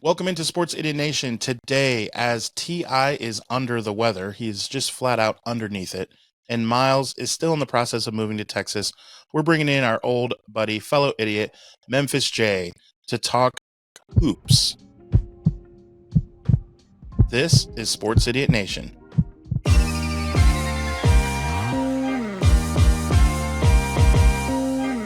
Welcome into Sports Idiot Nation. Today, as T.I. is under the weather, he's just flat out underneath it, and Miles is still in the process of moving to Texas, we're bringing in our old buddy, fellow idiot, Memphis J, to talk hoops. This is Sports Idiot Nation.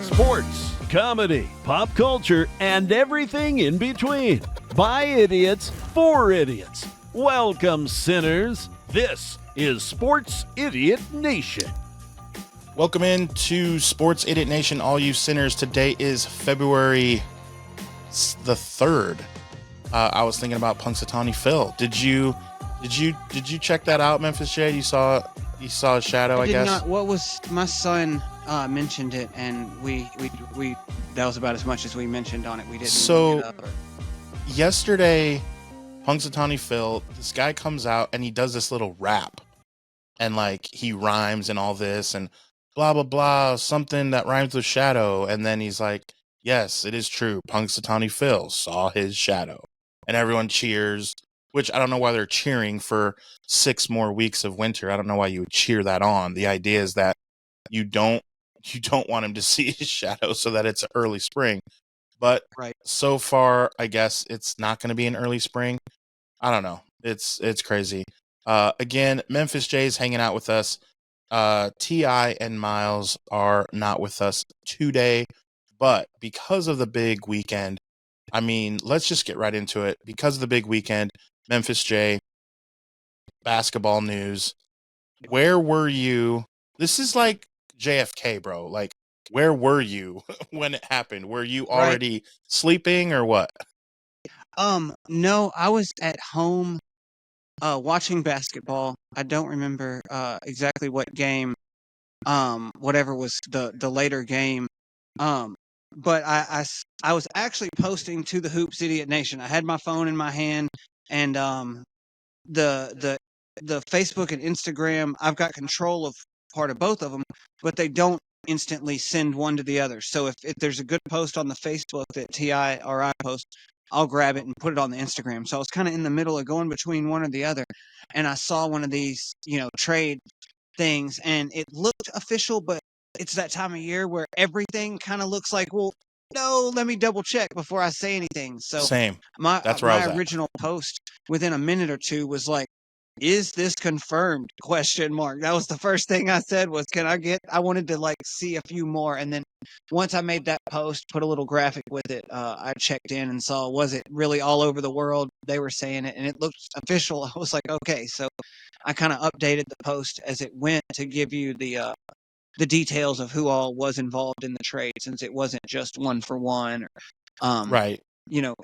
Sports, comedy, pop culture, and everything in between. By idiots, for idiots. Welcome, sinners. This is Sports Idiot Nation. Welcome into Sports Idiot Nation, all you sinners. Today is February the 3rd. I was thinking about Punxsutawney Phil. Did you check that out, Memphis J? You saw a shadow, I guess. Not. What was my son mentioned it, and we that was about as much as we mentioned on it. We didn't. So yesterday, Punxsutawney Phil, this guy comes out and he does this little rap, and like he rhymes and all this and blah blah blah, something that rhymes with shadow, and then he's like, "Yes, it is true. Punxsutawney Phil saw his shadow," and everyone cheers. Which I don't know why they're cheering for 6 more weeks of winter. I don't know why you would cheer that on. The idea is that you don't want him to see his shadow so that it's early spring. But right. So far, I guess it's not going to be an early spring. I don't know. It's crazy. Again, Memphis J is hanging out with us. T.I. and Miles are not with us today. But because of the big weekend, I mean, let's just get right into it. Because of the big weekend, Memphis J, basketball news. Where were you? This is like JFK, bro. Like, where were you when it happened? Were you already sleeping or what? No, I was at home watching basketball. I don't remember exactly what game, whatever was the later game. But I was actually posting to the Hoops Idiot Nation. I had my phone in my hand, and the Facebook and Instagram, I've got control of part of both of them, but they don't instantly send one to the other. So if there's a good post on the Facebook that T.I. or I post, I'll grab it and put it on the Instagram. So I was kind of in the middle of going between one or the other, and I saw one of these, trade things, and it looked official, but it's that time of year where everything kind of looks like, well, no, let me double check before I say anything. So Same. That's where my original post within a minute or two was like, is this confirmed? Question mark. That was the first thing I said was, I wanted to like see a few more. And then once I made that post, put a little graphic with it, I checked in and saw, was it really all over the world? They were saying it and it looked official. I was like, okay. So I kind of updated the post as it went to give you the details of who all was involved in the trade, since it wasn't just 1 for 1 or, right.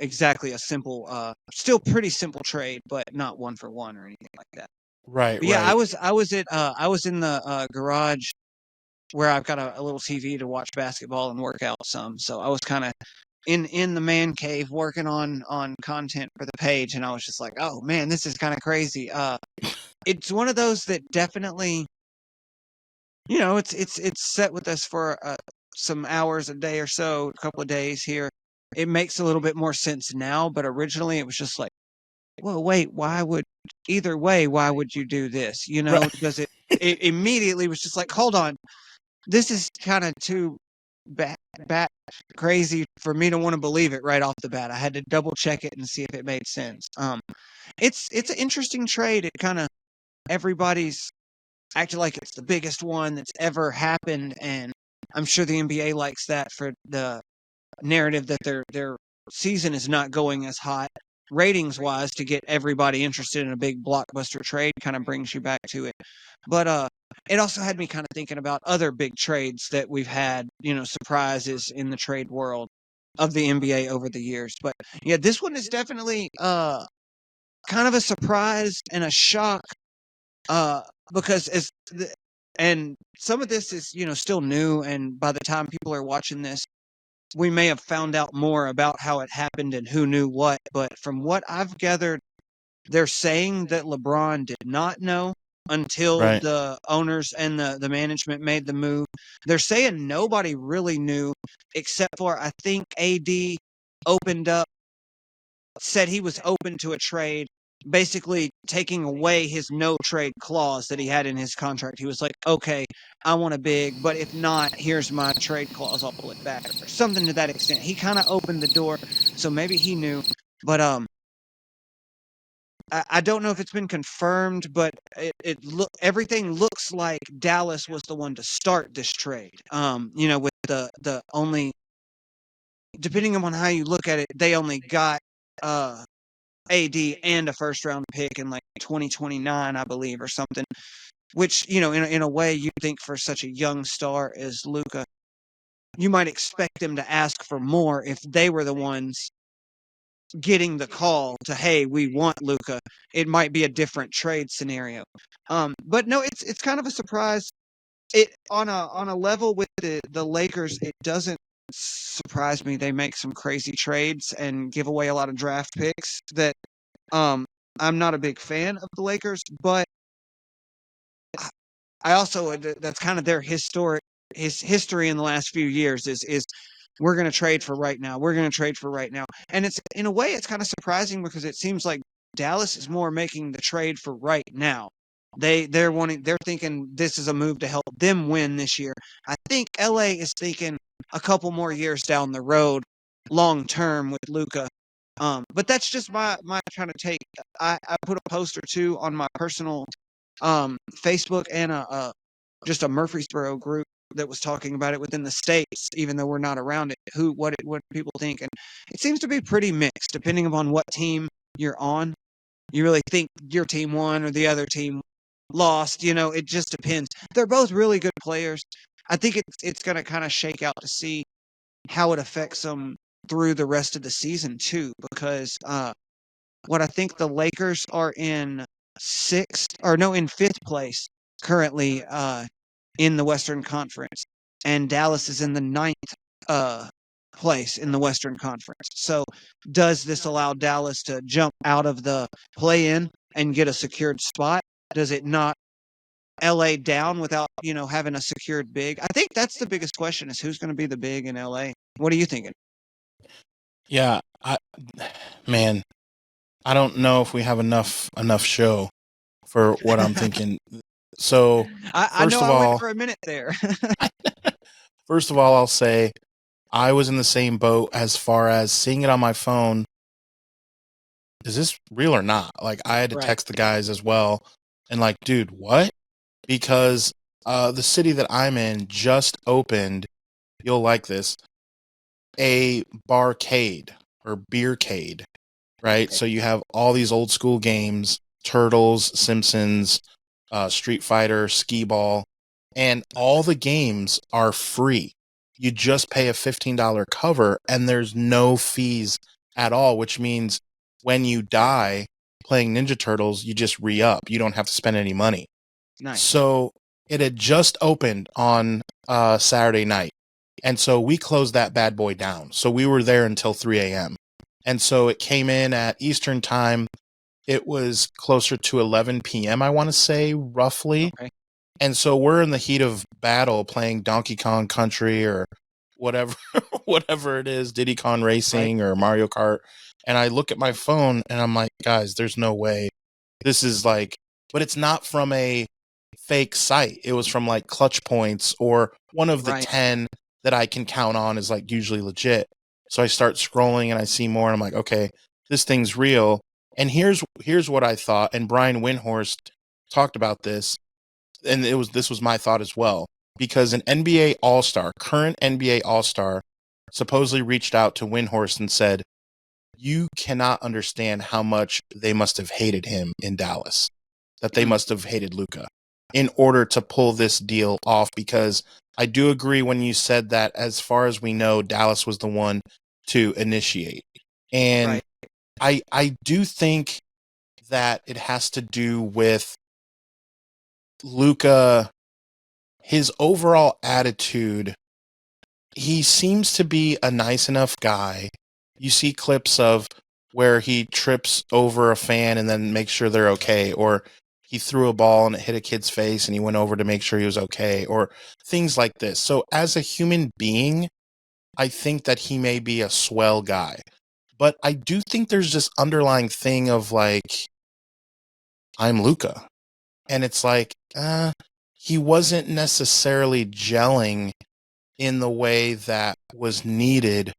Exactly a simple, still pretty simple trade, but not 1 for 1 or anything like that. Right. But yeah, I was in the garage where I've got a little TV to watch basketball and work out some. So I was kind of in the man cave working on content for the page, and I was just like, oh man, this is kind of crazy. It's one of those that definitely, it's set with us for some hours a day or so, a couple of days here. It makes a little bit more sense now, but originally it was just like, well, wait, why would you do this? Right. Because it immediately was just like, hold on, this is kind of too bat crazy for me to want to believe it right off the bat. I had to double check it and see if it made sense. It's an interesting trade. It kind of, everybody's acted like it's the biggest one that's ever happened, and I'm sure the NBA likes that for the narrative that their season is not going as hot ratings wise, to get everybody interested in a big blockbuster trade. Kind of brings you back to it. But it also had me kind of thinking about other big trades that we've had, surprises in the trade world of the NBA over the years. But yeah, this one is definitely kind of a surprise and a shock, because and some of this is, still new, and by the time people are watching this, we may have found out more about how it happened and who knew what. But from what I've gathered, they're saying that LeBron did not know until the owners and the management made the move. They're saying nobody really knew except for, I think, AD opened up said he was open to a trade, basically taking away his no trade clause that he had in his contract. He was like, okay, I want a big, but if not, here's my trade clause. I'll pull it back or something to that extent. He kind of opened the door. So maybe he knew, but, I don't know if it's been confirmed, but everything looks like Dallas was the one to start this trade. With the only, depending on how you look at it, they only got AD and a first round pick in like 2029, I believe, or something. Which, in a way, you think for such a young star as Luka, you might expect them to ask for more if they were the ones getting the call to, hey, we want Luka. It might be a different trade scenario. But no, it's kind of a surprise. It on a level with the Lakers, it doesn't surprise me they make some crazy trades and give away a lot of draft picks that I'm not a big fan of the Lakers, but I also, that's kind of their history in the last few years is we're going to trade for right now. We're going to trade for right now. And it's, in a way, it's kind of surprising because it seems like Dallas is more making the trade for right now. They're thinking this is a move to help them win this year. I think LA is thinking a couple more years down the road, long term with Luka. But that's just my kind of take. I put a post or two on my personal Facebook and just a Murfreesboro group that was talking about it within the states, even though we're not around it. What people think, and it seems to be pretty mixed depending upon what team you're on. You really think your team won or the other team lost. It just depends. They're both really good players. I think it's going to kind of shake out to see how it affects them through the rest of the season too, because what I think the Lakers are in fifth place currently in the Western Conference, and Dallas is in the ninth place in the Western Conference. So does this allow Dallas to jump out of the play-in and get a secured spot? Does it knock LA down without, having a secured big? I think that's the biggest question, is who's going to be the big in LA. What are you thinking? Yeah, man, I don't know if we have enough show for what I'm thinking. So I know I went for a minute there. First of all, I'll say I was in the same boat as far as seeing it on my phone. Is this real or not? Like, I had to text the guys as well. And like, dude, what? Because the city that I'm in just opened, you'll like this, a barcade or beercade, right? So you have all these old school games, Turtles, Simpsons, Street Fighter, Skee Ball, and all the games are free. You just pay a $15 cover and there's no fees at all, which means when you die playing Ninja Turtles, you just re-up. You don't have to spend any money. Nice. So it had just opened on Saturday night. And so we closed that bad boy down. So we were there until 3 a.m. And so it came in at Eastern time. It was closer to 11 p.m., I want to say, roughly. Okay. And so we're in the heat of battle playing Donkey Kong Country or whatever whatever it is, Diddy Kong Racing or Mario Kart. And I look at my phone and I'm like, guys, there's no way. This is like, but it's not from a fake site. It was from like Clutch Points or one of the 10 that I can count on is like usually legit. So I start scrolling and I see more and I'm like, okay, this thing's real. And here's what I thought. And Brian Windhorst talked about this. And this was my thought as well, because an NBA All-Star, current NBA All-Star, supposedly reached out to Windhorst and said, you cannot understand how much they must have hated him in Dallas, that they must have hated Luka in order to pull this deal off. Because I do agree when you said that, as far as we know, Dallas was the one to initiate. And I do think that it has to do with Luka, his overall attitude. He seems to be a nice enough guy. You see clips of where he trips over a fan and then makes sure they're okay, or he threw a ball and it hit a kid's face and he went over to make sure he was okay, or things like this. So as a human being, I think that he may be a swell guy. But I do think there's this underlying thing of like, I'm Luka. And it's like, he wasn't necessarily gelling in the way that was needed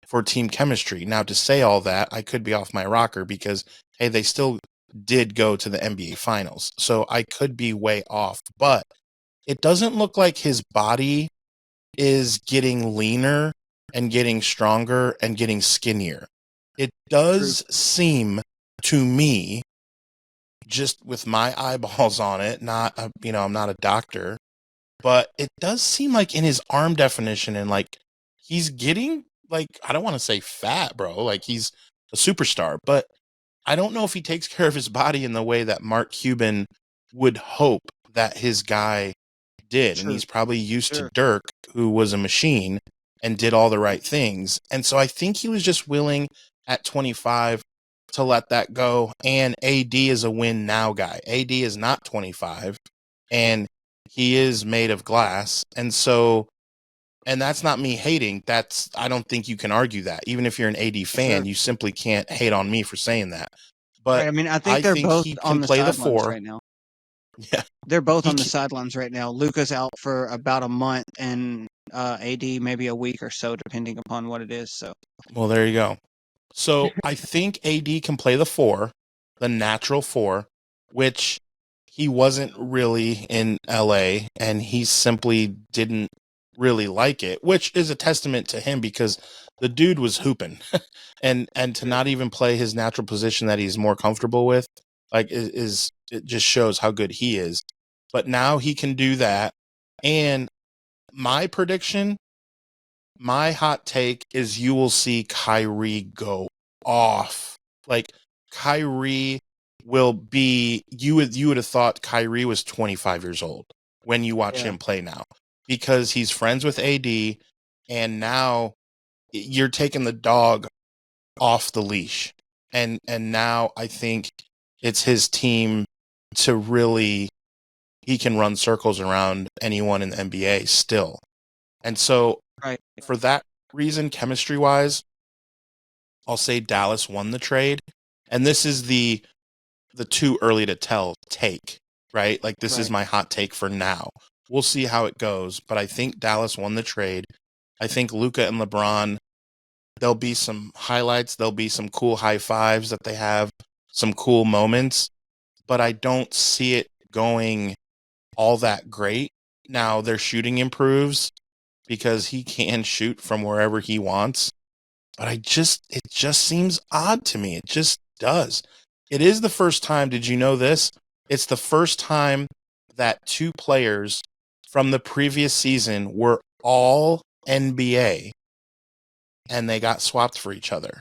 for team chemistry. Now, to say all that, I could be off my rocker because, hey, they still did go to the NBA Finals. So I could be way off. But it doesn't look like his body is getting leaner and getting stronger and getting skinnier. It does seem to me, just with my eyeballs on it, not, I'm not a doctor, but it does seem like in his arm definition and like he's getting like, I don't want to say fat, bro. Like he's a superstar, but I don't know if he takes care of his body in the way that Mark Cuban would hope that his guy did. And he's probably used to Dirk, who was a machine and did all the right things. And so I think he was just willing at 25 to let that go. And AD is a win now guy. AD is not 25 and he is made of glass. And so, and that's not me hating. I don't think you can argue that. Even if you're an AD fan, you simply can't hate on me for saying that. But right, I mean, I think they're both he on can the play the sidelines four right now. Yeah. They're both on the sidelines right now. Luka's out for about a month, and AD maybe a week or so, depending upon what it is. So, well, there you go. So I think AD can play the four, the natural four, which he wasn't really in LA, and he simply didn't really like it, which is a testament to him because the dude was hooping, and to not even play his natural position that he's more comfortable with, like is it just shows how good he is. But now he can do that, and my prediction, my hot take is you will see Kyrie go off. Like Kyrie will be, you would have thought Kyrie was 25 years old when you watch him play now, because he's friends with AD, and now you're taking the dog off the leash. And now I think it's his team to really, he can run circles around anyone in the NBA still. And so for that reason, chemistry wise, I'll say Dallas won the trade. And this is the too early to tell take, right? Like this is my hot take for now. We'll see how it goes, but I think Dallas won the trade. I think Luka and LeBron, there'll be some highlights, there'll be some cool high fives that they have, some cool moments, but I don't see it going all that great. Now their shooting improves because he can shoot from wherever he wants, but it just seems odd to me. It just does. It is the first time, did you know this? It's the first time that two players from the previous season were all NBA and they got swapped for each other.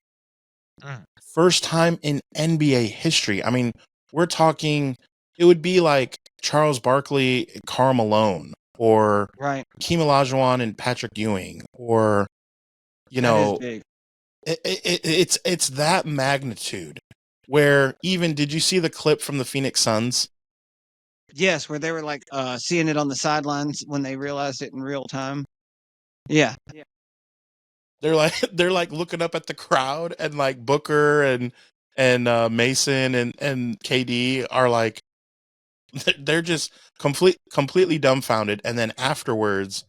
First time in NBA history. I mean, we're talking, it would be like Charles Barkley, Karl Malone, or Hakeem Olajuwon and Patrick Ewing, or, you know, it's that magnitude. Where even, did you see the clip from the Phoenix Suns? Yes, where they were like seeing it on the sidelines when they realized it in real time. Yeah. They're like looking up at the crowd, and like Booker and Mason and KD are like, they're just completely dumbfounded. And then afterwards,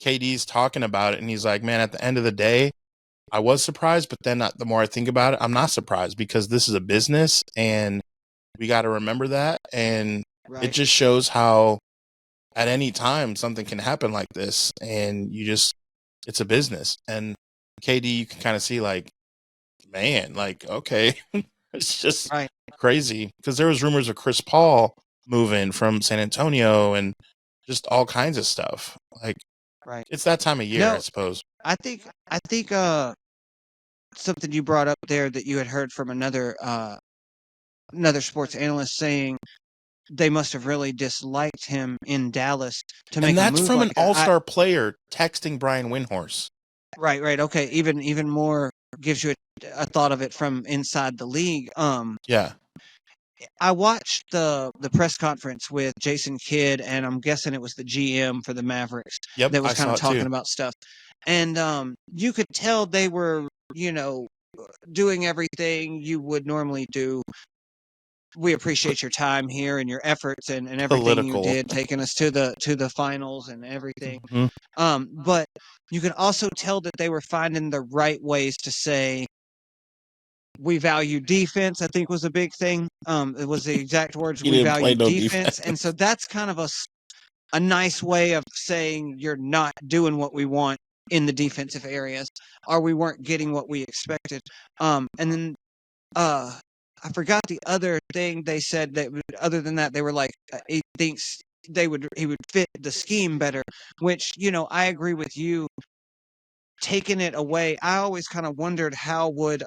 KD's talking about it, and he's like, man, at the end of the day, I was surprised, but then the more I think about it, I'm not surprised because this is a business and we got to remember that. And it just shows how at any time something can happen like this, and it's a business. And KD, you can kind of see like, man, like, okay, it's just crazy because there was rumors of Chris Paul moving from San Antonio and just all kinds of stuff. Like, it's that time of year, I suppose. I think something you brought up there that you had heard from another sports analyst saying they must have really disliked him in Dallas to make a move. And that's from like an all-star player texting Brian Windhorst. Right. Okay. Even more gives you a thought of it from inside the league. I watched the press conference with Jason Kidd, and I'm guessing it was the GM for the Mavericks that was kind of talking about stuff. And you could tell they were, doing everything you would normally do. We appreciate your time here and your efforts and everything you Political. did, taking us to the finals and everything. Mhm. But you can also tell that they were finding the right ways to say, we value defense, I think was a big thing. It was the exact words, He we didn't play value no defense. And so defense. that's kind of a nice way of saying you're not doing what we want in the defensive areas, or we weren't getting what we expected. And then I forgot the other thing they said that other than that, they were like, he thinks he would fit the scheme better, which, I agree with you. Taking it away, I always kind of wondered how would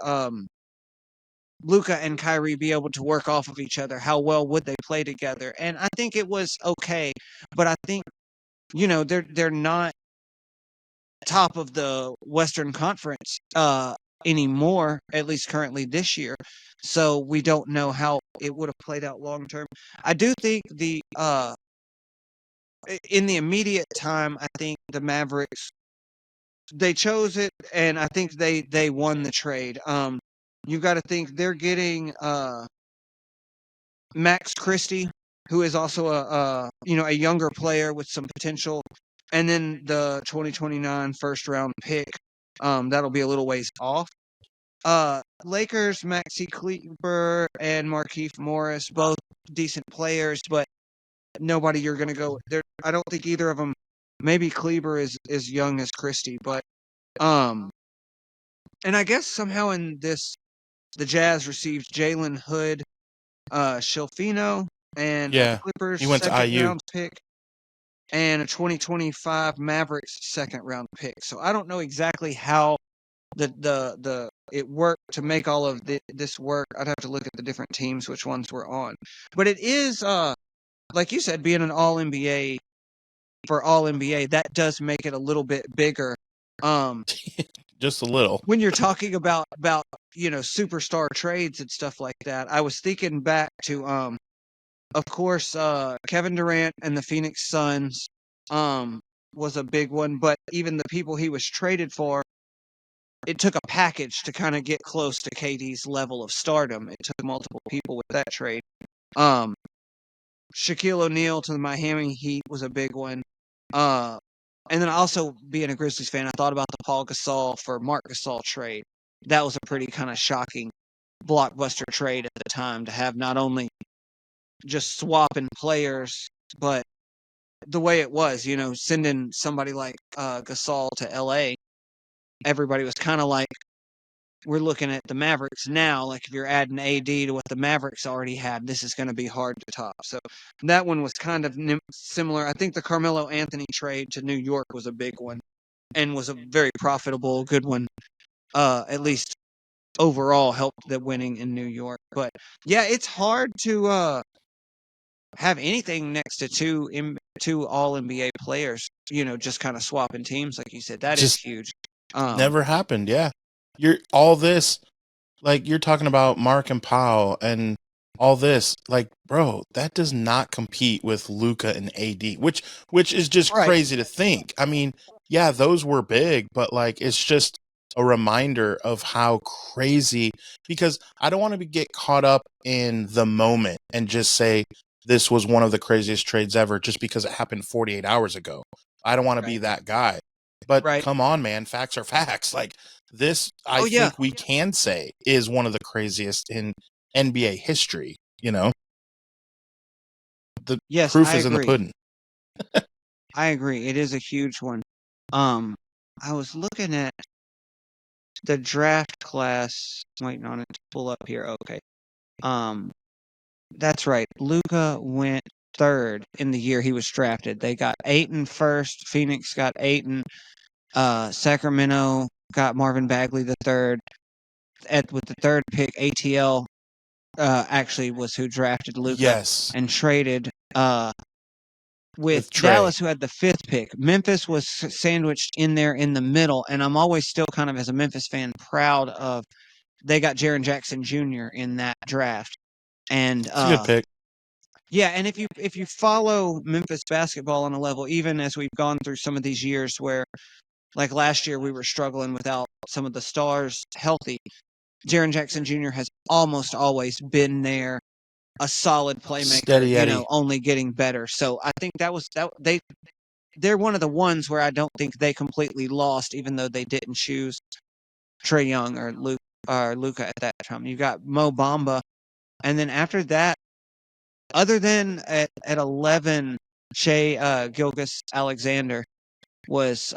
Luka and Kyrie be able to work off of each other? How well would they play together? And I think it was okay, but I think they're not top of the Western Conference anymore, at least currently this year. So we don't know how it would have played out long term. I do think in the immediate time, I think the Mavericks, they chose it, and I think they won the trade. You got to think they're getting Max Christie, who is also a younger player with some potential, and then the 2029 first round pick. That'll be a little ways off. Lakers, Maxi Kleber and Markieff Morris, both decent players, but nobody you're gonna go there. I don't think either of them. Maybe Kleber is as young as Christie, but um, and I guess somehow in this, the Jazz received Jalen Hood, Shelfino, and a Yeah, Clippers he went to second IU. round pick and a 2025 Mavericks second round pick. So I don't know exactly how the it worked to make all of this work. I'd have to look at the different teams, which ones were on. But it is like you said, being an all NBA for all NBA, that does make it a little bit bigger. Just a little. When you're talking about superstar trades and stuff like that, I was thinking back to of course Kevin Durant and the Phoenix Suns was a big one, but even the people he was traded for, it took a package to kind of get close to KD's level of stardom. It took multiple people with that trade. Um, Shaquille O'Neal to the Miami Heat was a big one. And then also being a Grizzlies fan, I thought about the Paul Gasol for Mark Gasol trade. That was a pretty kind of shocking blockbuster trade at the time, to have not only just swapping players, but the way it was, sending somebody like Gasol to LA. Everybody was kind of like, we're looking at the Mavericks now. Like, if you're adding AD to what the Mavericks already had, this is going to be hard to top. So that one was kind of similar. I think the Carmelo Anthony trade to New York was a big one and was a very profitable, good one. At least overall helped the winning in New York. But yeah, it's hard to have anything next to two all NBA players. Just kind of swapping teams, like you said. That is Just huge. never happened. Yeah, you're all this, like you're talking about Mark and Powell and all this. Like, bro, that does not compete with Luka and AD, which is just Right. crazy to think. I mean, yeah, those were big, but like it's just a reminder of how crazy. Because I don't want to get caught up in the moment and just say this was one of the craziest trades ever just because it happened 48 hours ago. I don't want to be Right. that guy. But Right. come on, man, facts are facts. Like this, I Oh yeah. think we can say is one of the craziest in NBA history. The Yes, proof I is in the agree. pudding. I agree. It is a huge one. Um, I was looking at the draft class, waiting on it to pull up here. Okay. Um, that's right. Luka went third in the year he was drafted. They got Ayton first. Phoenix got Ayton. Sacramento got Marvin Bagley the third. With the third pick, ATL actually was who drafted Luka Yes, and traded with with Trey. Dallas, who had the fifth pick. Memphis was sandwiched in there in the middle, and I'm always still kind of, as a Memphis fan, proud of they got Jaren Jackson Jr. in that draft. And It's a good pick. yeah, and if you follow Memphis basketball on a level, even as we've gone through some of these years where, like last year, we were struggling without some of the stars healthy. Jaren Jackson Jr. has almost always been there, a solid playmaker, Steady Eddie. only getting better. So I think they're one of the ones where I don't think they completely lost, even though they didn't choose Trae Young or Luka at that time. You got Mo Bamba, and then after that, other than at 11, Gilgeous Alexander was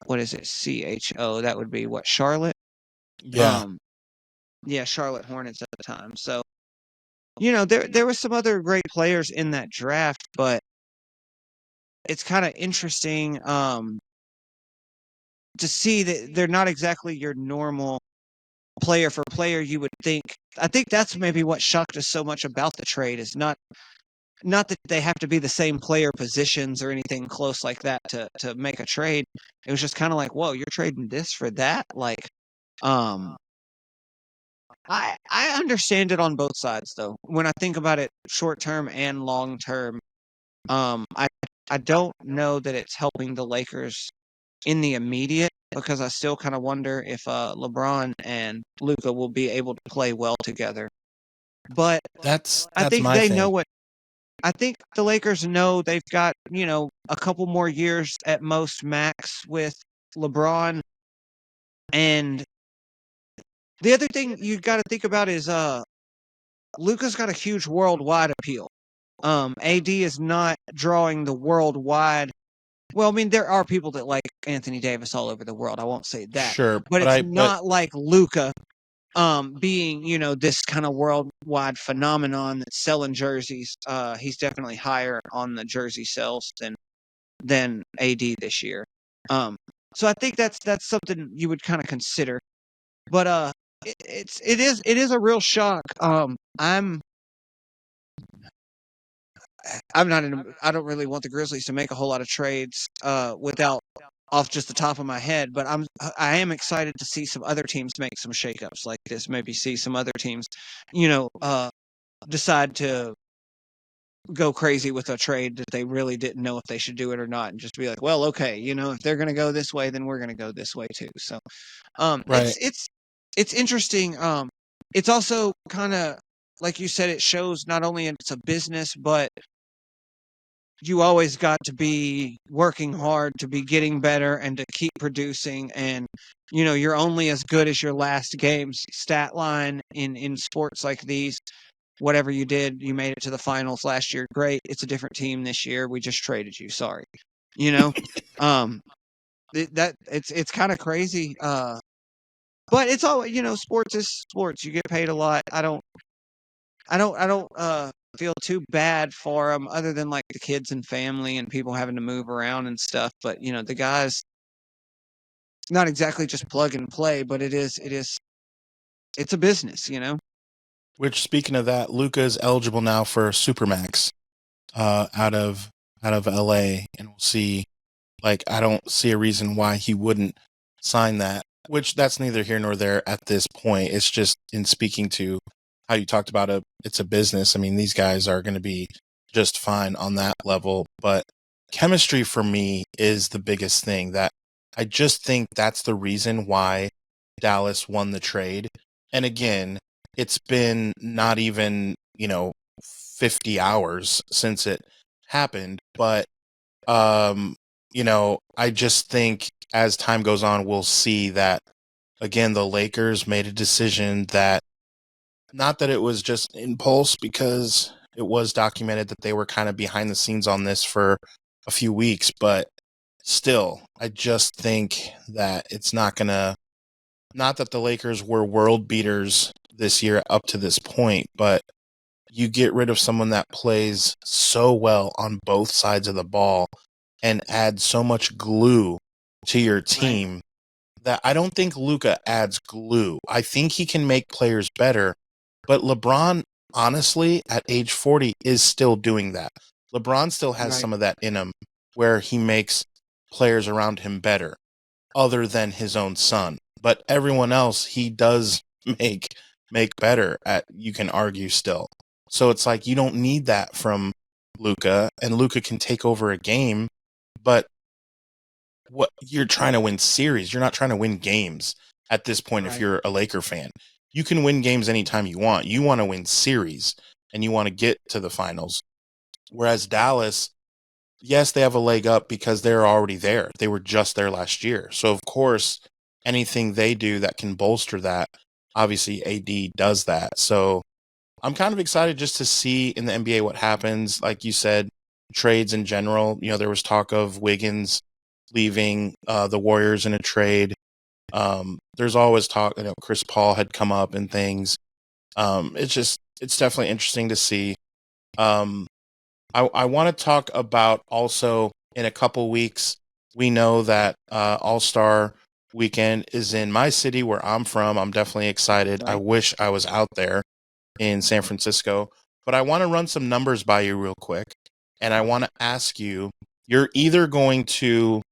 what is it? CHO. That would be what, Charlotte? Yeah. Yeah, Charlotte Hornets at the time. So, there was some other great players in that draft, but it's kind of interesting to see that they're not exactly your normal player for player you would think. I think that's maybe what shocked us so much about the trade is not that they have to be the same player positions or anything close like that to make a trade. It was just kind of like, whoa, you're trading this for that? Like, um, I understand it on both sides though. When I think about it short term and long term, I don't know that it's helping the Lakers in the immediate because I still kind of wonder if LeBron and Luka will be able to play well together. But That's I think my they thing. know what I think the Lakers know they've got, a couple more years at most max with LeBron. And the other thing you got to think about is Luka's got a huge worldwide appeal. AD is not drawing the worldwide. Well, I mean, there are people that like Anthony Davis all over the world. I won't say that, Sure, but but it's not like Luka, being this kind of worldwide phenomenon that's selling jerseys. He's definitely higher on the jersey sales than AD this year. So I think that's something you would kind of consider. But it is a real shock. I'm not I don't really want the Grizzlies to make a whole lot of trades without off just the top of my head, but I am excited to see some other teams make some shakeups like this. Maybe see some other teams, decide to go crazy with a trade that they really didn't know if they should do it or not, and just be like, well, okay, if they're going to go this way, then we're going to go this way too. So, right. it's interesting. It's also kind of like you said, it shows not only it's a business, but you always got to be working hard to be getting better and to keep producing. And, you're only as good as your last game's stat line in sports like these. Whatever you did, you made it to the finals last year. Great. It's a different team this year. We just traded you. Sorry. Um, it's kind of crazy. But it's all, sports is sports. You get paid a lot. I don't feel too bad for them other than like the kids and family and people having to move around and stuff. But, the guys, not exactly just plug and play, but it's a business. Which, speaking of that, Luka is eligible now for Supermax out of LA, and we'll see. Like, I don't see a reason why he wouldn't sign that. Which, that's neither here nor there at this point. It's just in speaking to how you talked about it's a business. I mean, these guys are going to be just fine on that level, but chemistry for me is the biggest thing. That I just think that's the reason why Dallas won the trade. And again, it's been not even, 50 hours since it happened, but I just think as time goes on, we'll see that again the Lakers made a decision that, not that it was just impulse, because it was documented that they were kind of behind the scenes on this for a few weeks, but still, I just think that it's not gonna, not that the Lakers were world beaters this year up to this point, but you get rid of someone that plays so well on both sides of the ball and adds so much glue to your team that I don't think Luka adds glue. I think he can make players better, but LeBron, honestly, at age 40, is still doing that. LeBron still has Right. some of that in him where he makes players around him better, other than his own son. But everyone else, he does make better at, you can argue still. So it's like you don't need that from Luka, and Luka can take over a game, but what you're trying to win series, you're not trying to win games at this point if Right. you're a Laker fan. You can win games anytime you want. You want to win series and you want to get to the finals. Whereas Dallas, yes, they have a leg up because they're already there. They were just there last year. So, of course, anything they do that can bolster that, obviously AD does that. So I'm kind of excited just to see in the NBA what happens. Like you said, trades in general. There was talk of Wiggins leaving the Warriors in a trade. There's always talk, Chris Paul had come up and things. It's definitely interesting to see. I want to talk about also in a couple weeks, we know that All-Star weekend is in my city where I'm from. I'm definitely excited. Right. I wish I was out there in San Francisco, but I want to run some numbers by you real quick. And I want to ask you, you're either going to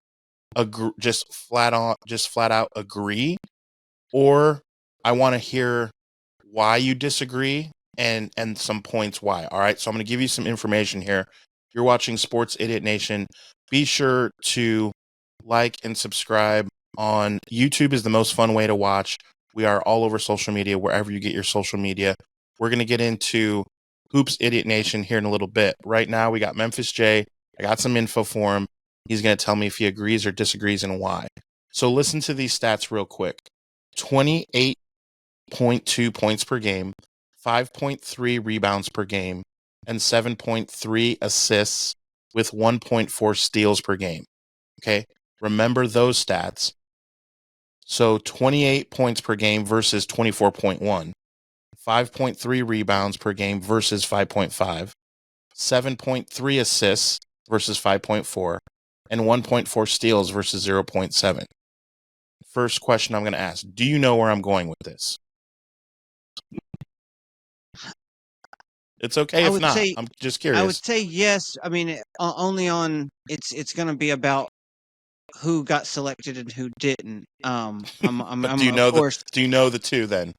just flat out agree, or I want to hear why you disagree and some points why. All right, so I'm going to give you some information here. You're watching Sports Idiot Nation. Be sure to like and subscribe on YouTube. Is the most fun way to watch. We are all over social media, wherever you get your social media. We're going to get into Hoops Idiot Nation here in a little bit. Right now, we got Memphis J. I got some info for him. He's going to tell me if he agrees or disagrees and why. So listen to these stats real quick. 28.2 points per game, 5.3 rebounds per game, and 7.3 assists with 1.4 steals per game. Okay? Remember those stats. So 28 points per game versus 24.1. 5.3 rebounds per game versus 5.5, 7.3 assists versus 5.4, and 1.4 steals versus 0.7. First question I'm going to ask, do you know where I'm going with this? It's okay if not. I'm just curious. I would say yes. I mean, only on it's going to be about who got selected and who didn't. But do you know the two then?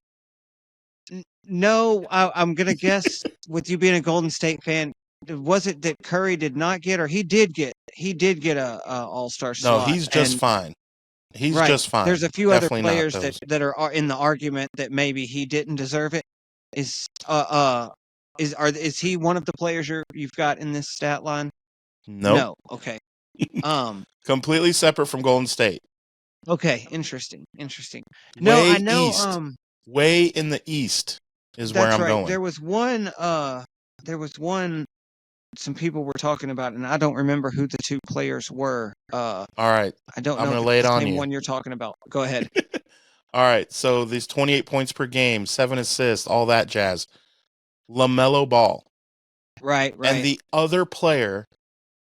No, I'm gonna guess with you being a Golden State fan, was it that Curry did not get, or he did get a All-Star No, slot? he's just fine. He's Right. just fine. There's a few Definitely other players not those. that are in the argument that maybe he didn't deserve it. Is he one of the players you've got in this stat line? Nope. No. Okay. Completely separate from Golden State. Okay. Interesting. No, Way I know. east. Way in the east is where That's I'm right. going. There was one. Some people were talking about, and I don't remember who the two players were. All right. I don't I'm know going if to lay it's it the on same you. one you're talking about. Go ahead. All right. So these 28 points per game, 7 assists, all that jazz. LaMelo Ball. Right. And the other player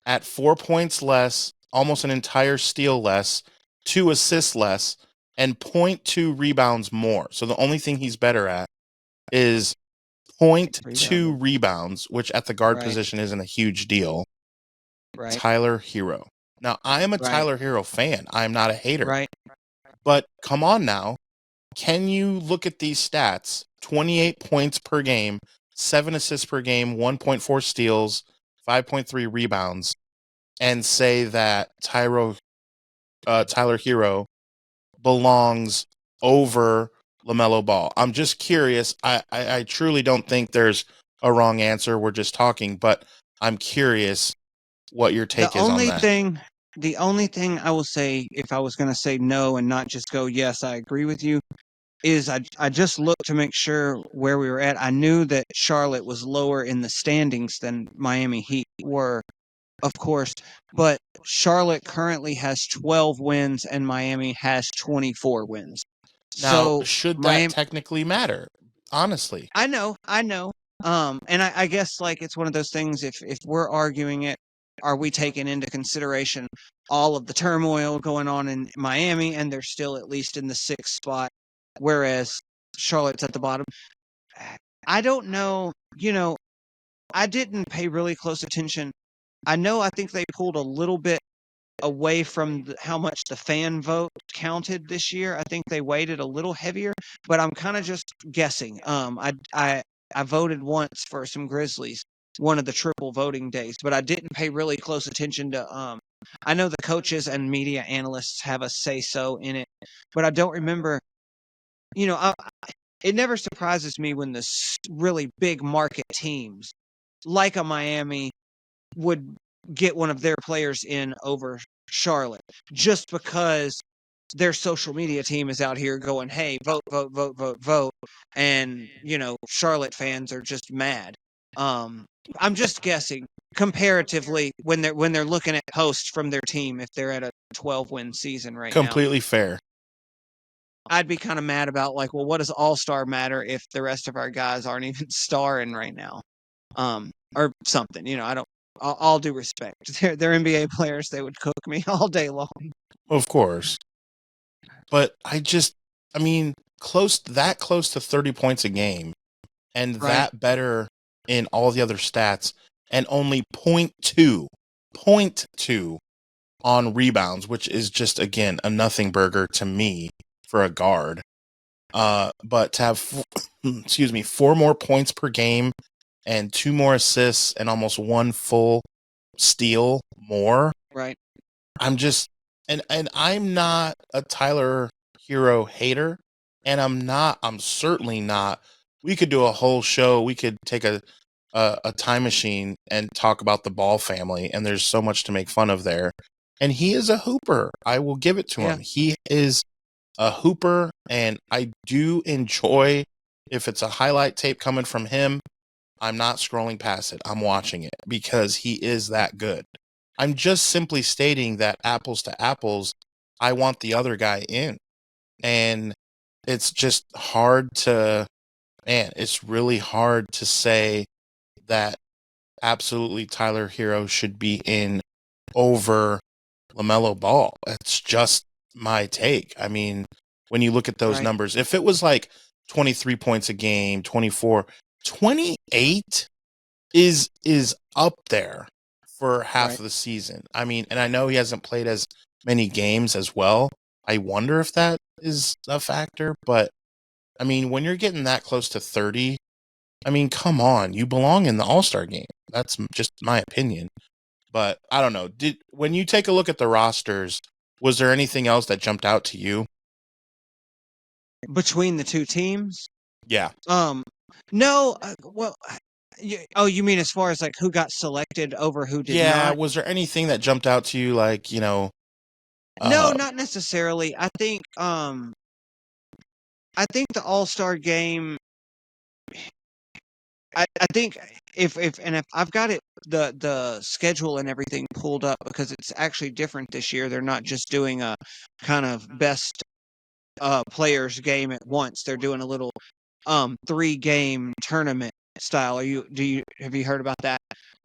at 4 points less, almost an entire steal less, 2 assists less, and 0.2 rebounds more. So the only thing he's better at is 0.2 rebounds, which at the guard position isn't a huge deal. Right. Tyler Hero. Now, I am a Tyler Hero fan. I am not a hater. Right. But come on now. Can you look at these stats? 28 points per game, 7 assists per game, 1.4 steals, 5.3 rebounds, and say that Tyler Hero belongs over LaMelo Ball? I'm just curious. I truly don't think there's a wrong answer. We're just talking, but I'm curious what your take is on that. The only thing I will say, if I was going to say no and not just go, yes, I agree with you, is I just looked to make sure where we were at. I knew that Charlotte was lower in the standings than Miami Heat were, of course, but Charlotte currently has 12 wins and Miami has 24 wins. Now, So should that technically matter? Honestly. I know. And I guess like it's one of those things, if we're arguing it, are we taking into consideration all of the turmoil going on in Miami and they're still at least in the 6th spot, whereas Charlotte's at the bottom? I don't know. I didn't pay really close attention. I think they pulled a little bit away from how much the fan vote counted this year. I think they weighted a little heavier, but I'm kind of just guessing. I voted once for some Grizzlies, one of the triple voting days, but I didn't pay really close attention to. I know the coaches and media analysts have a say so in it, but I don't remember it never surprises me when the really big market teams, like a Miami, would get one of their players in over Charlotte, just because their social media team is out here going, "Hey, vote, vote, vote, vote, vote," and Charlotte fans are just mad. Um, I'm just guessing comparatively when they're looking at posts from their team if they're at a 12-win season right now. Completely fair. I'd be kind of mad about like, well, what does All-Star matter if the rest of our guys aren't even starring right now? Or something. I don't. All due respect, they're NBA players. They would cook me all day long. Of course. But I mean, close to 30 points a game, and Right. that better in all the other stats, and only 0.2 on rebounds, which is just, again, a nothing burger to me for a guard. But to have 4 more points per game and 2 more assists and almost 1 full steal more. Right. I'm just and I'm not a Tyler Hero hater, and I'm certainly not. We could do a whole show. We could take a time machine and talk about the Ball family, and there's so much to make fun of there. And he is a hooper. I will give it to him. He is a hooper, and I do enjoy if it's a highlight tape coming from him. I'm not scrolling past it. I'm watching it because he is that good. I'm just simply stating that apples to apples, I want the other guy in. And it's just it's really hard to say that absolutely Tyler Hero should be in over LaMelo Ball. It's just my take. I mean, when you look at those numbers, if it was like 23 points a game, 24, 28 is up there for half of the season. I mean, and I know he hasn't played as many games as well. I wonder if that is a factor, but I mean, when you're getting that close to 30, I mean, come on, you belong in the All-Star game. That's just my opinion. But I don't know. When you take a look at the rosters, was there anything else that jumped out to you? Between the two teams? Yeah. No, well, you mean as far as like who got selected over who did not? Yeah, was there anything that jumped out to you like, No, not necessarily. I think the All-Star game, I think if I've got it the schedule and everything pulled up because it's actually different this year. They're not just doing a kind of best players game at once. They're doing a little 3-game tournament style. Have you heard about that?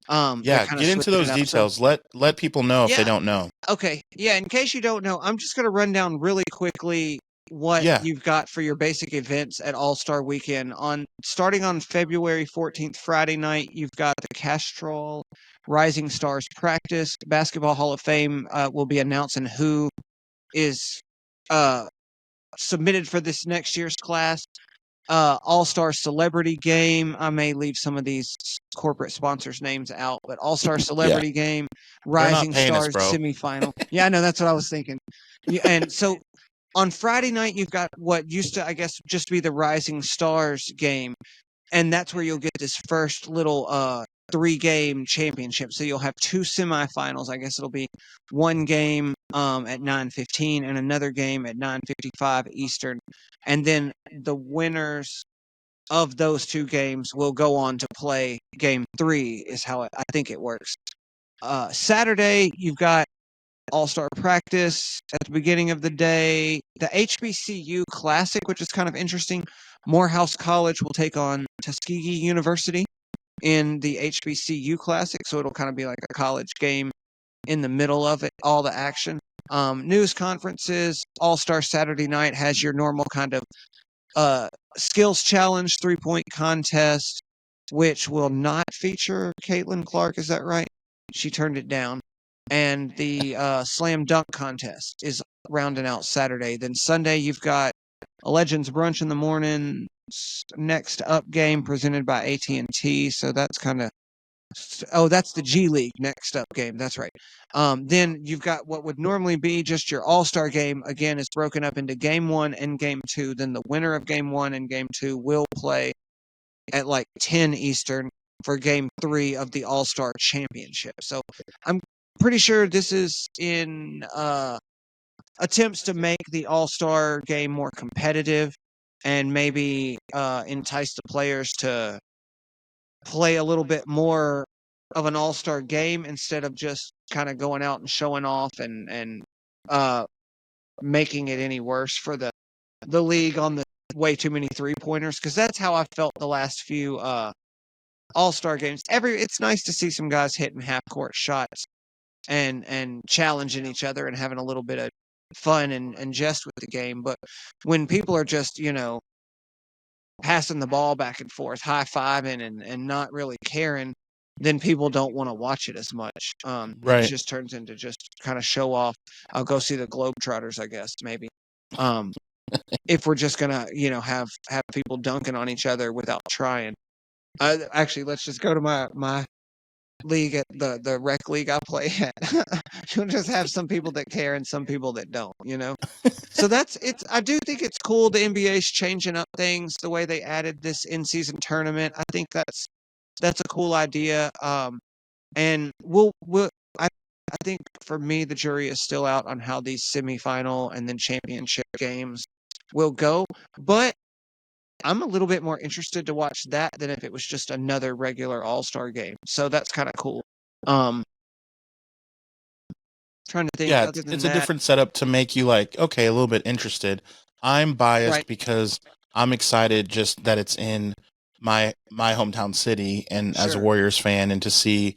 Yeah, get into those details. Let people know if they don't know. Okay. Yeah, in case you don't know, I'm just going to run down really quickly what you've got for your basic events at All-Star Weekend. Starting on February 14th, Friday night, you've got the Castrol Rising Stars practice. Basketball Hall of Fame will be announcing who is submitted for this next year's class. All-Star Celebrity Game. I may leave some of these corporate sponsors' names out, but All-Star Celebrity Game, Rising Stars semifinal. Yeah, I know, that's what I was thinking. Yeah, and so on Friday night, you've got what used to, I guess, just be the Rising Stars game, and that's where you'll get this first little 3-game championship. So you'll have 2 semifinals. I guess it'll be one game at 9:15 and another game at 9:55 Eastern. And then the winners of those 2 games will go on to play game 3 is how I think it works. Saturday, you've got All-Star practice at the beginning of the day. The HBCU Classic, which is kind of interesting. Morehouse College will take on Tuskegee University in the HBCU Classic, so it'll kind of be like a college game in the middle of it, all the action. News conferences, All-Star Saturday night has your normal kind of skills challenge, 3-point contest, which will not feature Caitlin Clark, is that right? She turned it down. And the slam dunk contest is rounding out Saturday. Then Sunday, you've got a Legends Brunch in the morning, next up game presented by AT&T. So that's kind of Oh, that's the G League next up game. That's right. Then you've got what would normally be just your All-Star game. Again, is broken up into game 1 and game 2. Then the winner of game 1 and game 2 will play at like 10 Eastern for game 3 of the All-Star Championship. So I'm pretty sure this is in attempts to make the All-Star game more competitive and maybe entice the players to play a little bit more of an all-star game instead of just kind of going out and showing off and uh making it any worse for the league on the way too many three-pointers, because that's how I felt the last few all-star games. It's nice to see some guys hitting half-court shots and challenging each other and having a little bit of fun and jest with the game, but when people are just, passing the ball back and forth, high-fiving and not really caring, then people don't want to watch it as much. It Right. just turns into just kind of show off. I'll go see the Globetrotters, I guess, maybe. Um, if we're just gonna, have people dunking on each other without trying. Actually, let's just go to my league at the rec league I play at. You'll just have some people that care and some people that don't. So I do think it's cool the NBA's changing up things the way they added this in-season tournament. I think that's a cool idea. And I think for me the jury is still out on how these semifinal and then championship games will go, but I'm a little bit more interested to watch that than if it was just another regular All-Star game. So that's kind of cool. Trying to think Yeah, other than it's a that. different setup to make you like, okay, a little bit interested. I'm biased Right. because I'm excited just that it's in my hometown city and as a Sure. Warriors fan, and to see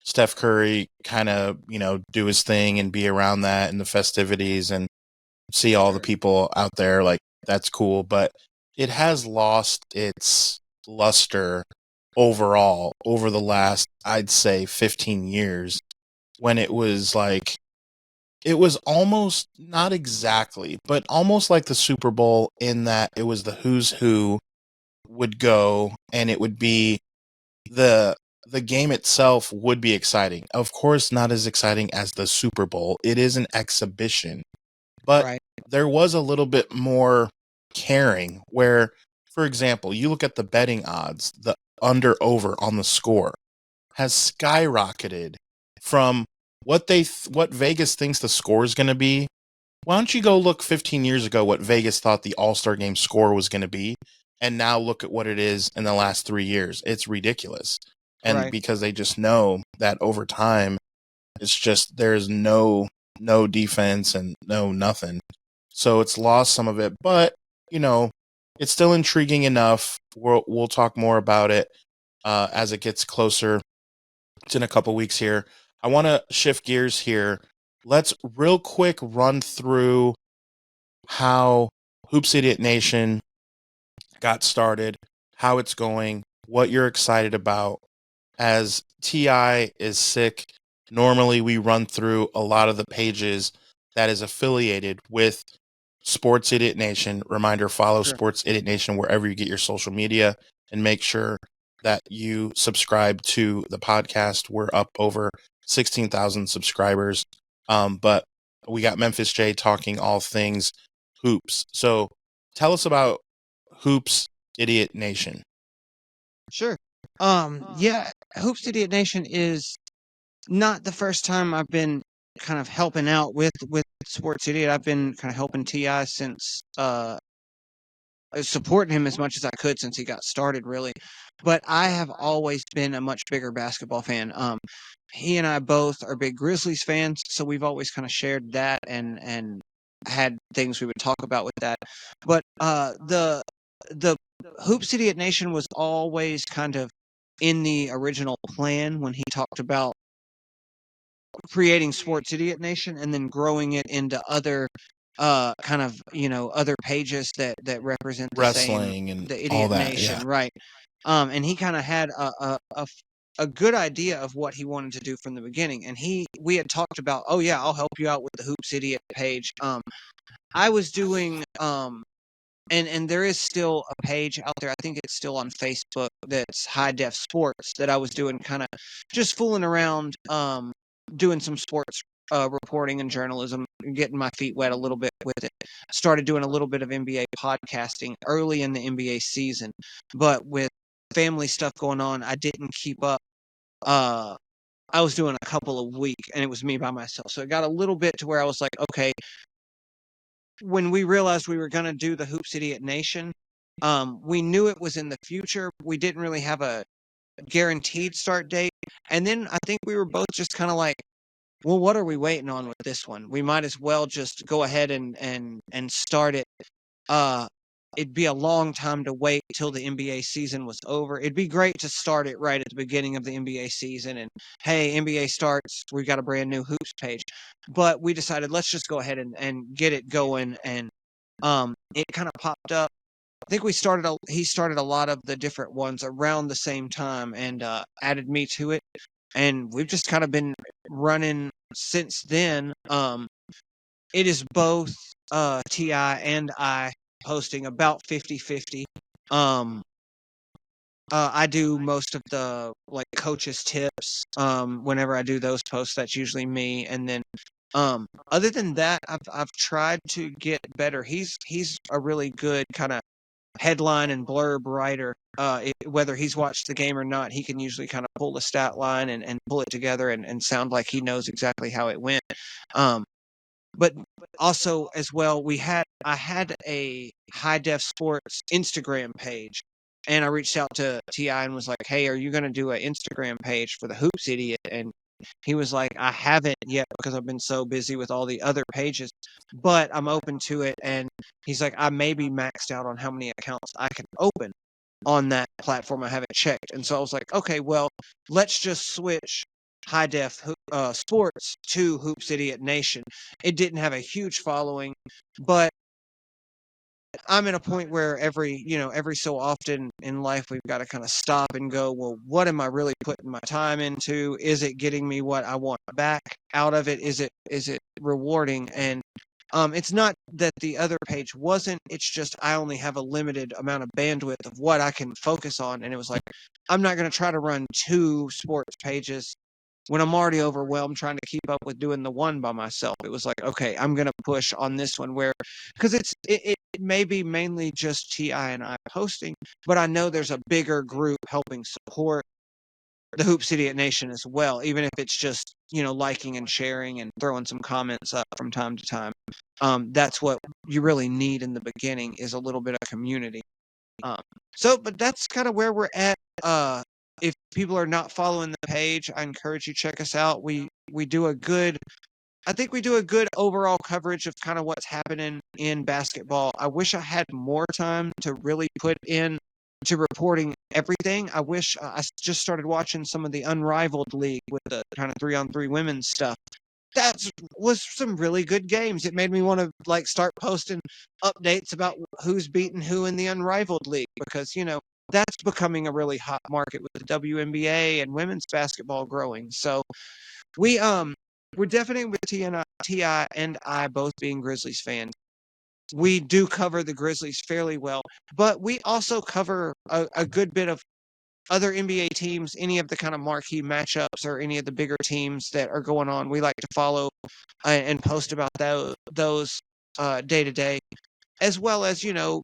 Steph Curry kind of, do his thing and be around that and the festivities and see all the Sure. people out there, like that's cool, but it has lost its luster overall over the last, I'd say, 15 years, when it was like, it was almost, not exactly, but almost like the Super Bowl, in that it was the who's who would go, and it would be the game itself would be exciting. Of course, not as exciting as the Super Bowl. It is an exhibition, but Right. there was a little bit more caring where, for example, you look at the betting odds, the under over on the score has skyrocketed from what Vegas thinks the score is going to be. Why don't you go look 15 years ago what Vegas thought the All-Star game score was going to be, and now look at what it is in the last 3 years. It's ridiculous. And Right. because they just know that over time, it's just, there's no defense and no nothing. So it's lost some of it, but it's still intriguing enough. We'll talk more about it as it gets closer. It's in a couple weeks here. I want to shift gears here. Let's real quick run through how Hoops Idiot Nation got started, how it's going, what you're excited about. As TI is sick, normally we run through a lot of the pages that is affiliated with Sports Idiot Nation. Reminder, follow Sure. Sports Idiot Nation wherever you get your social media, and make sure that you subscribe to the podcast. We're up over 16,000 subscribers. But we got Memphis J talking all things hoops. So tell us about Hoops Idiot Nation. Sure. Yeah, Hoops Idiot Nation is not the first time I've been kind of helping out with Sports Idiot. I've been kind of helping Ti since supporting him as much as I could since he got started, really. But I have always been a much bigger basketball fan. He and I both are big Grizzlies fans, so we've always kind of shared that and had things we would talk about with that. But the Hoops Idiot Nation was always kind of in the original plan when he talked about creating Sports Idiot Nation and then growing it into other kind of other pages that represent the same, Wrestling and the all Idiot that, Nation, yeah. right? And he kind of had a good idea of what he wanted to do from the beginning, and we had talked about, oh yeah, I'll help you out with the Hoops Idiot page. I was doing and there is still a page out there. I think it's still on Facebook that's High Def Sports that I was doing, kind of just fooling around, doing some sports reporting and journalism, getting my feet wet a little bit with it. Started doing a little bit of NBA podcasting early in the NBA season, but with family stuff going on, I didn't keep up. I was doing a couple a week, and it was me by myself. So it got a little bit to where I was like, okay, when we realized we were going to do the Hoops Idiot Nation, we knew it was in the future. We didn't really have a guaranteed start date. And then I think we were both just kind of like, well, what are we waiting on with this one? We might as well just go ahead and start it. It'd be a long time to wait till the NBA season was over. It'd be great to start it right at the beginning of the NBA season. And hey, NBA starts, we've got a brand new hoops page. But we decided let's just go ahead and get it going. And it kind of popped up. I think he started a lot of the different ones around the same time and added me to it. And we've just kind of been running since then. It is both T.I. and I posting about 50-50. I do most of the like coaches tips. Whenever I do those posts, that's usually me. And then other than that, I've tried to get better. He's a really good kind of headline and blurb writer. Whether he's watched the game or not, he can usually kind of pull the stat line and pull it together and sound like he knows exactly how it went. But also as well, I had a High Def Sports Instagram page, and I reached out to T.I. and was like, hey, are you going to do an Instagram page for the Hoops Idiot? And he was like, I haven't yet because I've been so busy with all the other pages, but I'm open to it. And he's like, I may be maxed out on how many accounts I can open on that platform. I haven't checked. And so I was like, okay, well, let's just switch High Def Sports to Hoops Idiot Nation. It didn't have a huge following, but I'm at a point where every so often in life we've got to kind of stop and go, well, what am I really putting my time into? Is it getting me what I want back out of it? Is it rewarding? And it's not that the other page wasn't, it's just I only have a limited amount of bandwidth of what I can focus on. And it was like, I'm not going to try to run 2 sports pages when I'm already overwhelmed trying to keep up with doing the one by myself. It was like, okay, I'm going to push on this one because it may be mainly just T.I. and I posting, but I know there's a bigger group helping support the Hoops Idiot Nation as well, even if it's just, liking and sharing and throwing some comments up from time to time. That's what you really need in the beginning is a little bit of community. But that's kind of where we're at. If people are not following the page, I encourage you check us out. We do a good overall coverage of kind of what's happening in basketball. I wish I had more time to really put in to reporting everything. I wish I just started watching some of the Unrivaled League with the kind of 3-on-3 women's stuff. That was some really good games. It made me want to start posting updates about who's beating who in the Unrivaled League because, that's becoming a really hot market with the WNBA and women's basketball growing. So we're definitely with T.I. and I both being Grizzlies fans. We do cover the Grizzlies fairly well, but we also cover a good bit of other NBA teams, any of the kind of marquee matchups or any of the bigger teams that are going on. We like to follow and post about those day to day, as well as, your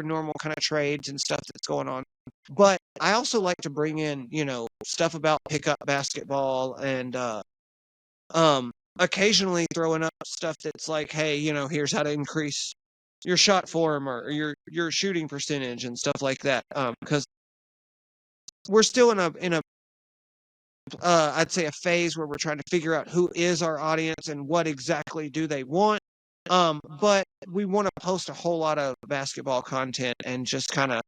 normal kind of trades and stuff that's going on. But I also like to bring in, stuff about pickup basketball and occasionally throwing up stuff that's like, hey, here's how to increase your shot form or your shooting percentage and stuff like that. Because we're still in a I'd say a phase where we're trying to figure out who is our audience and what exactly do they want. But we want to post a whole lot of basketball content and just kind of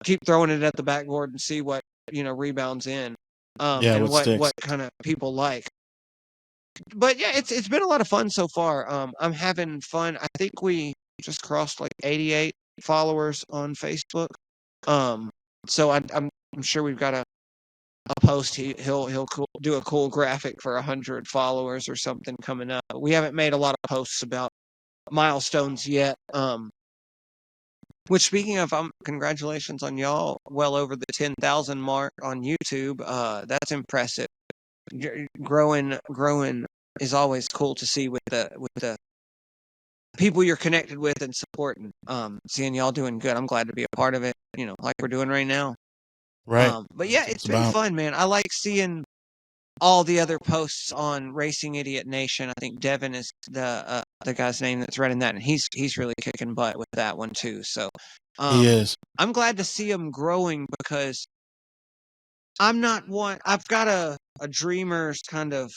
keep throwing it at the backboard and see what, rebounds in. And what kind of people like. But yeah, it's been a lot of fun so far. I'm having fun. I think we just crossed 88 followers on Facebook. So I'm sure we've got a post. He'll do a cool graphic for 100 followers or something coming up. We haven't made a lot of posts about milestones yet. Which, speaking of, congratulations on y'all, well over the 10,000 mark on YouTube. That's impressive. Growing is always cool to see with the people you're connected with and supporting. Seeing y'all doing good, I'm glad to be a part of it. Like we're doing right now. Right. But yeah, That's what it's it's been about. fun, man. I like seeing all the other posts on Racing Idiot Nation. I think Devin is the guy's name that's running that, and he's really kicking butt with that one too. So, He um, is. I'm glad to see him growing because I'm not one. I've got a dreamer's kind of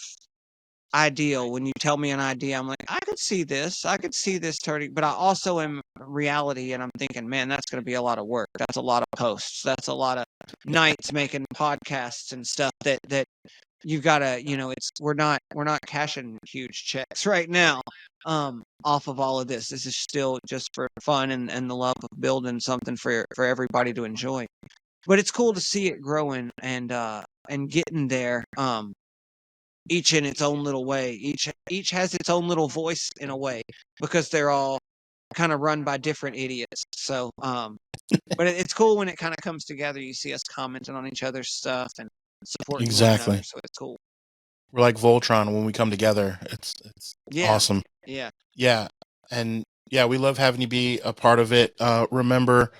ideal. When you tell me an idea, I'm like, I could see this. I could see this turning. But I also am reality, and I'm thinking, man, that's going to be a lot of work. That's a lot of posts. That's a lot of nights making podcasts and stuff that you've got to, it's we're not cashing huge checks right now off of all of this. This is still just for fun and the love of building something for everybody to enjoy. But it's cool to see it growing and getting there. Each in its own little way. Each has its own little voice in a way because they're all kind of run by different idiots. So but it's cool when it kind of comes together. You see us commenting on each other's stuff and supporting one another. Exactly. So it's cool. We're like Voltron when we come together. It's Yeah. awesome. Yeah. Yeah. And yeah, we love having you be a part of it. Remember,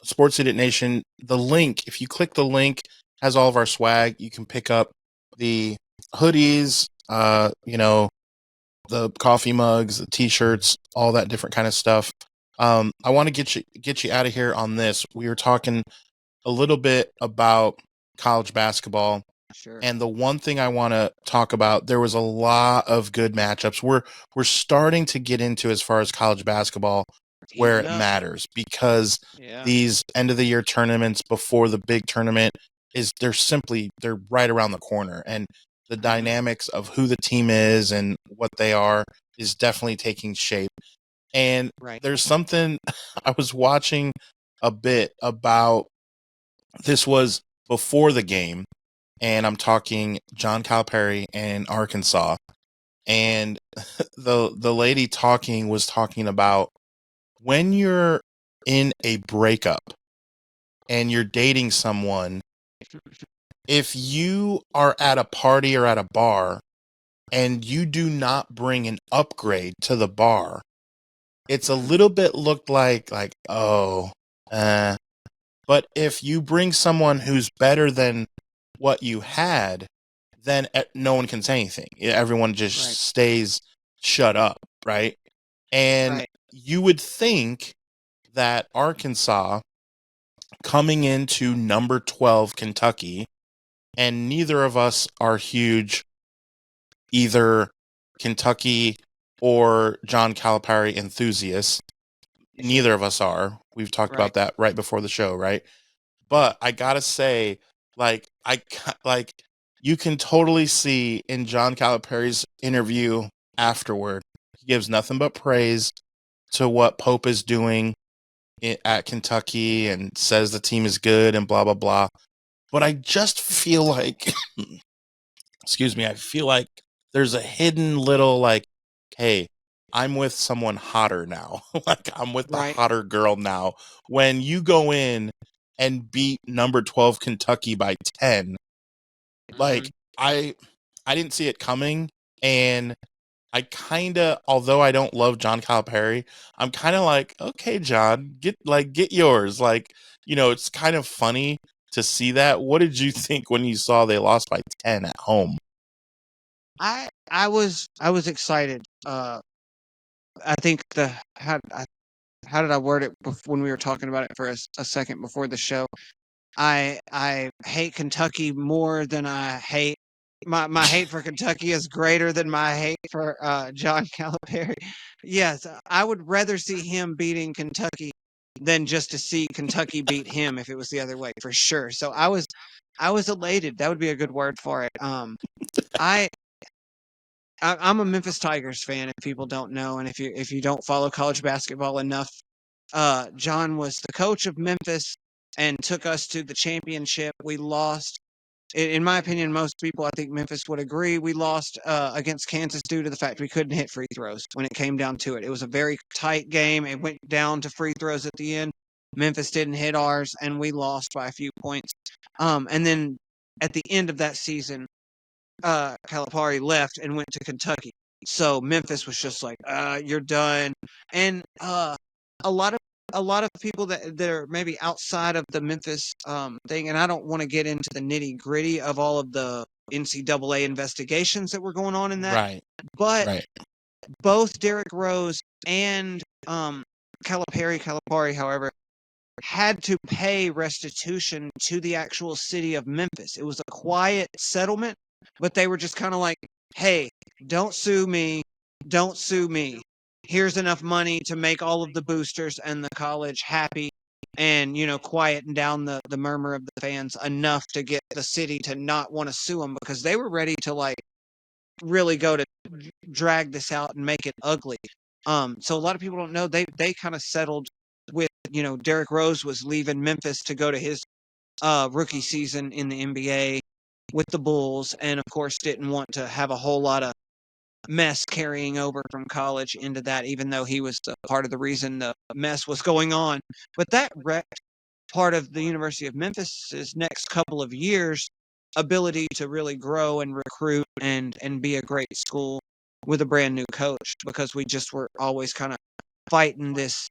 Sports Idiot Nation, the link, if you click the link, has all of our swag. You can pick up the hoodies, the coffee mugs, the t-shirts, all that different kind of stuff. I want to get you out of here on this. We were talking a little bit about college basketball. Sure. And the one thing I want to talk about, there was a lot of good matchups. We're starting to get into, as far as college basketball, where Heating it up. matters, because Yeah. these end of the year tournaments before the big tournament they're right around the corner, and the Mhm. dynamics of who the team is and what they are is definitely taking shape. And Right. there's something I was watching a bit about. This was before the game, and I'm talking John Calipari and Arkansas. And the lady talking was talking about when you're in a breakup and you're dating someone, if you are at a party or at a bar and you do not bring an upgrade to the bar, it's a little bit looked like oh, uh. But if you bring someone who's better than what you had, then no one can say anything. Everyone just Right. stays shut up, right? And Right. you would think that Arkansas, coming into number 12 Kentucky, and neither of us are huge either Kentucky or John Calipari enthusiasts. Neither of us are. We've talked Right. about that right before the show, right? But I gotta say, like you can totally see in John Calipari's interview afterward, he gives nothing but praise to what Pope is doing at Kentucky and says the team is good and blah blah blah. But I just feel like, excuse me, I feel like there's a hidden little like, hey, I'm with someone hotter now. Like I'm with the Right. hotter girl now. When you go in and beat number 12 Kentucky by 10, like Mhm. I didn't see it coming, and I kind of, although I don't love John Calipari, I'm kind of like, okay, John, get yours. Like, it's kind of funny to see that. What did you think when you saw they lost by 10 at home? I was excited. I think how did I word it when we were talking about it for a second before the show? I hate Kentucky more than I hate my hate for Kentucky is greater than my hate for John Calipari. Yes, I would rather see him beating Kentucky than just to see Kentucky beat him if it was the other way for sure. So I was elated. That would be a good word for it. I I'm a Memphis Tigers fan if people don't know, and if you don't follow college basketball enough, John was the coach of Memphis and took us to the championship. We lost in my opinion, most people, I think Memphis would agree, we lost against Kansas due to the fact we couldn't hit free throws when it came down to it. It was a very tight game. It went down to free throws at the end. Memphis didn't hit ours, and we lost by a few points. And then at the end of that season, Calipari left and went to Kentucky. So Memphis was just like, you're done. And a lot of people that are maybe outside of the Memphis thing, and I don't want to get into the nitty gritty of all of the NCAA investigations that were going on in that. Right. But Right. both Derrick Rose and Calipari, however, had to pay restitution to the actual city of Memphis. It was a quiet settlement, but they were just kind of like, hey, don't sue me. Don't sue me. Here's enough money to make all of the boosters and the college happy and, quieten down the murmur of the fans enough to get the city to not want to sue them because they were ready to, like, really go to drag this out and make it ugly. So a lot of people don't know they kind of settled with, Derrick Rose was leaving Memphis to go to his rookie season in the NBA with the Bulls, and of course didn't want to have a whole lot of mess carrying over from college into that, even though he was part of the reason the mess was going on. But that wrecked part of the University of Memphis's next couple of years' ability to really grow and recruit and be a great school with a brand new coach, because we just were always kind of fighting this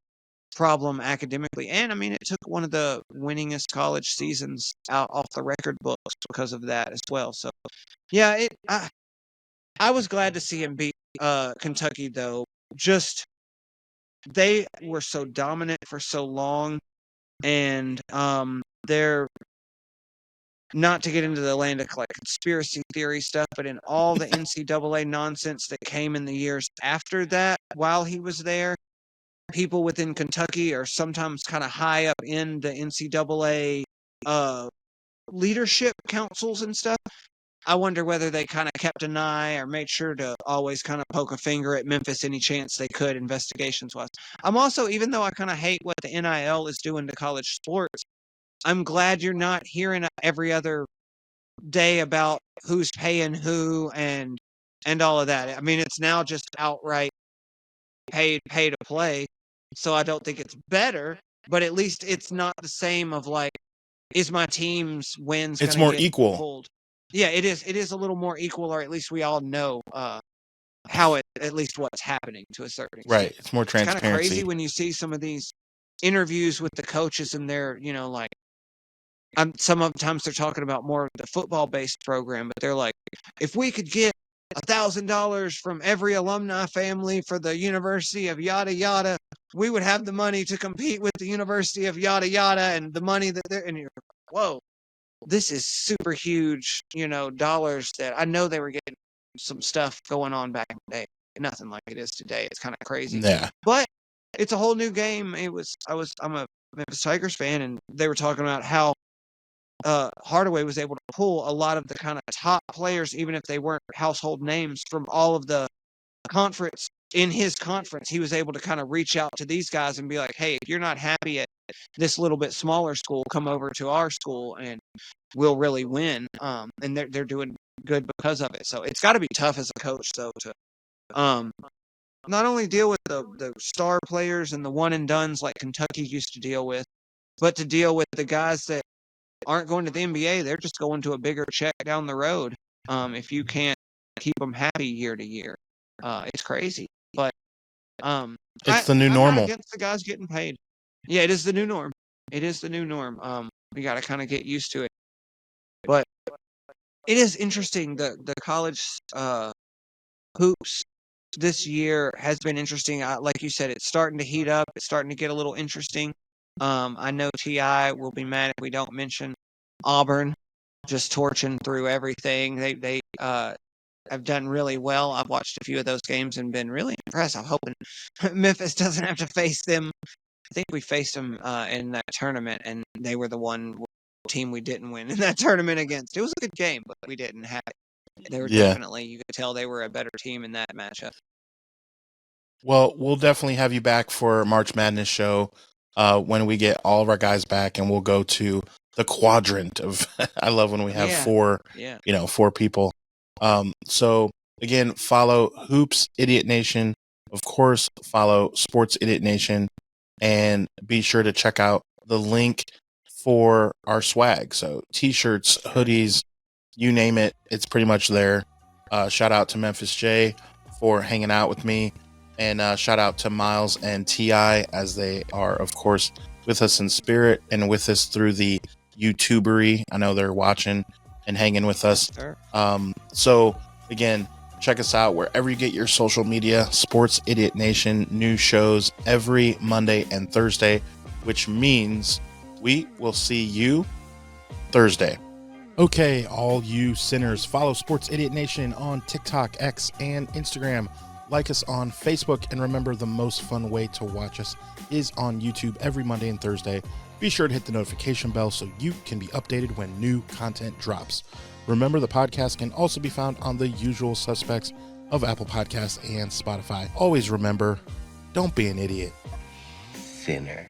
problem academically. And I mean, it took one of the winningest college seasons out off the record books because of that as well. So yeah, I was glad to see him beat Kentucky, though. Just they were so dominant for so long, and they're not to get into the land of like conspiracy theory stuff, but in all the NCAA nonsense that came in the years after that, while he was there, people within Kentucky are sometimes kind of high up in the NCAA leadership councils and stuff. I wonder whether they kind of kept an eye or made sure to always kind of poke a finger at Memphis any chance they could, investigations-wise. I'm also, even though I kind of hate what the NIL is doing to college sports, I'm glad you're not hearing every other day about who's paying who and all of that. I mean, it's now just outright pay to play. So I don't think it's better, but at least it's not the same of like, is my team's wins It's gonna more get equal. pulled? Yeah, it is. It is a little more equal, or at least we all know how at least what's happening to a certain extent. Right. It's more It's kind of crazy transparency. when you see some of these interviews with the coaches and they're, like, sometimes they're talking about more of the football-based program, but they're like, if we could get $1,000 from every alumni family for the University of yada yada, we would have the money to compete with the University of yada yada, and the money that they're, and you're like, whoa, this is super huge, dollars that I know they were getting some stuff going on back in the day. Nothing like it is today. It's kind of crazy. Yeah. But it's a whole new game. I'm a Memphis Tigers fan, and they were talking about how Hardaway was able to pull a lot of the kind of top players, even if they weren't household names, from all of the conference. In his conference, he was able to kind of reach out to these guys and be like, hey, if you're not happy at this little bit smaller school, come over to our school and we'll really win. And they're doing good because of it. So it's got to be tough as a coach, though, to not only deal with the star players and the one and dones like Kentucky used to deal with, but to deal with the guys that aren't going to the NBA. They're just going to a bigger check down the road. If you can't keep them happy year to year, it's crazy. But It's the new I'm normal. not against the guys getting paid. Yeah, it is the new norm. It is the new norm. We got to kind of get used to it. But it is interesting. The college hoops this year has been interesting. Like you said, it's starting to heat up. It's starting to get a little interesting. I know T.I. will be mad if we don't mention Auburn just torching through everything. They have done really well. I've watched a few of those games and been really impressed. I'm hoping Memphis doesn't have to face them. I think we faced them in that tournament, and they were the one team we didn't win in that tournament against. It was a good game, but we didn't have it. They were definitely, you could tell they were a better team in that matchup. Well, we'll definitely have you back for March Madness show when we get all of our guys back, and we'll go to the quadrant of I love when we have Yeah. four, Yeah. four people. So again, follow Hoops Idiot Nation. Of course, follow Sports Idiot Nation, and be sure to check out the link for our swag. So t-shirts, hoodies, you name it, it's pretty much there. Shout out to Memphis J for hanging out with me, and shout out to Miles and T.I. as they are, of course, with us in spirit and with us through the YouTubery. I know they're watching and hanging with us. Sure. So again, check us out wherever you get your social media. Sports Idiot Nation, new shows every Monday and Thursday, which means we will see you Thursday. Okay, all you sinners, follow Sports Idiot Nation on TikTok, X, and Instagram. Like us on Facebook, and remember, the most fun way to watch us is on YouTube every Monday and Thursday. Be sure to hit the notification bell so you can be updated when new content drops. Remember, the podcast can also be found on the usual suspects of Apple Podcasts and Spotify. Always remember, don't be an idiot. Sinner.